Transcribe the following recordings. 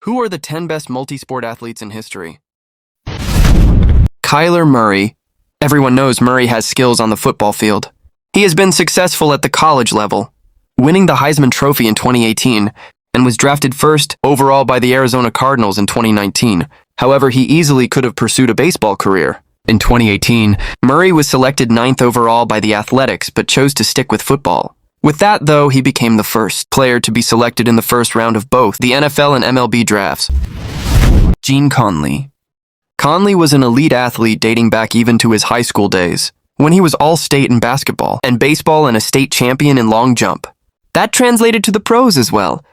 Who are the 10 best multi-sport athletes in history? Kyler Murray. Everyone knows Murray has skills on the football field. He has been successful at the college level, winning the Heisman Trophy in 2018 and was drafted first overall by the Arizona Cardinals in 2019. However, he easily could have pursued a baseball career. In 2018, Murray was selected 9th overall by the Athletics but chose to stick with football. With that, though, he became the first player to be selected in the first round of both the NFL and MLB drafts. Gene Conley. Conley was an elite athlete dating back even to his high school days, when he was all-state in basketball and baseball and a state champion in long jump. That translated to the pros as well,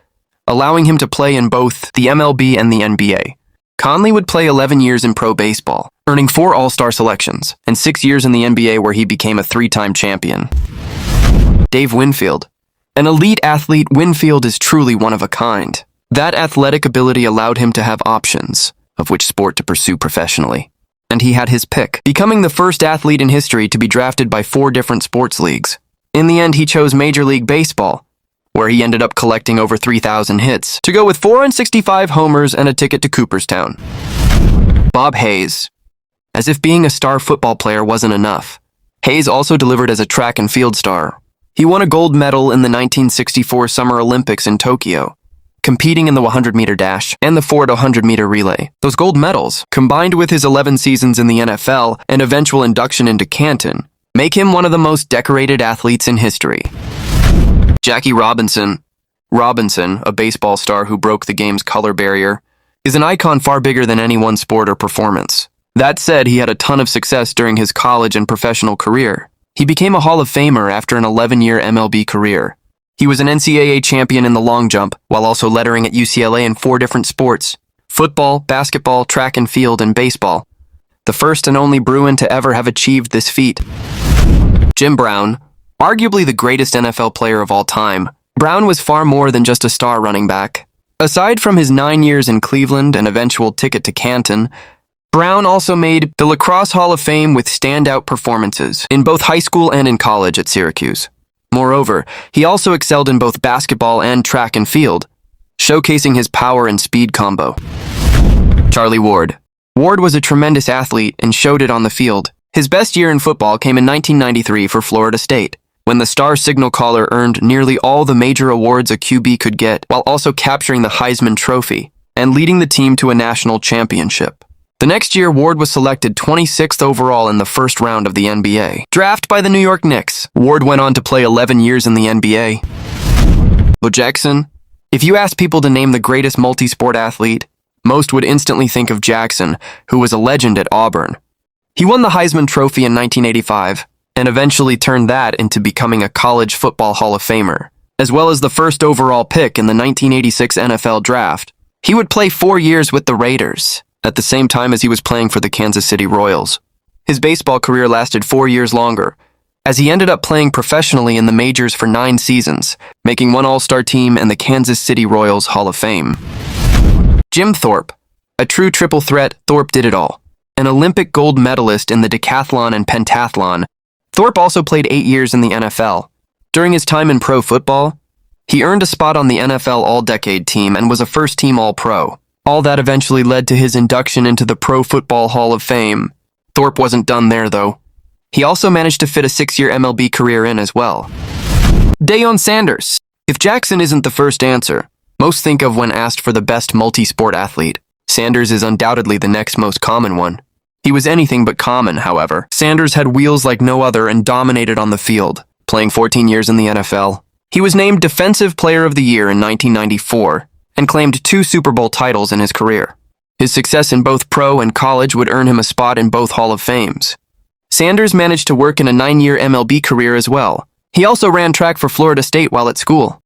allowing him to play in both the MLB and the NBA. Conley would play 11 years in pro baseball, earning 4 All-Star selections, and 6 years in the NBA where he became a 3-time champion. Dave Winfield. An elite athlete, Winfield is truly one of a kind. That athletic ability allowed him to have options of which sport to pursue professionally. And he had his pick, becoming the first athlete in history to be drafted by 4 different sports leagues. In the end, he chose Major League Baseball, where he ended up collecting over 3,000 hits, to go with 465 homers and a ticket to Cooperstown. Bob Hayes. As if being a star football player wasn't enough, Hayes also delivered as a track and field star. He won a gold medal in the 1964 Summer Olympics in Tokyo, competing in the 100-meter dash and the 400-meter relay. Those gold medals, combined with his 11 seasons in the NFL and eventual induction into Canton, make him one of the most decorated athletes in history. Jackie Robinson. Robinson, a baseball star who broke the game's color barrier, is an icon far bigger than any one sport or performance. That said, he had a ton of success during his college and professional career. He became a Hall of Famer after an 11-year MLB career. He was an NCAA champion in the long jump, while also lettering at UCLA in 4 different sports: football, basketball, track and field, and baseball. The first and only Bruin to ever have achieved this feat. Jim Brown. Arguably the greatest NFL player of all time, Brown was far more than just a star running back. Aside from his 9 years in Cleveland and eventual ticket to Canton, Brown also made the Lacrosse Hall of Fame with standout performances in both high school and in college at Syracuse. Moreover, he also excelled in both basketball and track and field, showcasing his power and speed combo. Charlie Ward. Ward was a tremendous athlete and showed it on the field. His best year in football came in 1993 for Florida State, when the star signal caller earned nearly all the major awards a QB could get, while also capturing the Heisman Trophy and leading the team to a national championship. The next year, Ward was selected 26th overall in the first round of the NBA. Drafted by the New York Knicks, Ward went on to play 11 years in the NBA. Bo Jackson. If you ask people to name the greatest multi-sport athlete, most would instantly think of Jackson, who was a legend at Auburn. He won the Heisman Trophy in 1985, and eventually turned that into becoming a college football Hall of Famer, as well as the first overall pick in the 1986 NFL Draft. He would play 4 years with the Raiders, at the same time as he was playing for the Kansas City Royals. His baseball career lasted 4 years longer, as he ended up playing professionally in the majors for 9 seasons, making 1 All-Star team and the Kansas City Royals Hall of Fame. Jim Thorpe. A true triple threat, Thorpe did it all. An Olympic gold medalist in the decathlon and pentathlon, Thorpe also played 8 years in the NFL. During his time in pro football, he earned a spot on the NFL All-Decade team and was a first-team All-Pro. All that eventually led to his induction into the Pro Football Hall of Fame. Thorpe wasn't done there, though. He also managed to fit a 6-year MLB career in as well. Deion Sanders. If Jackson isn't the first answer most think of when asked for the best multi-sport athlete, Sanders is undoubtedly the next most common one. He was anything but common, however. Sanders had wheels like no other and dominated on the field, playing 14 years in the NFL. He was named Defensive Player of the Year in 1994 and claimed 2 Super Bowl titles in his career. His success in both pro and college would earn him a spot in both Hall of Fames. Sanders managed to work in a 9-year MLB career as well. He also ran track for Florida State while at school.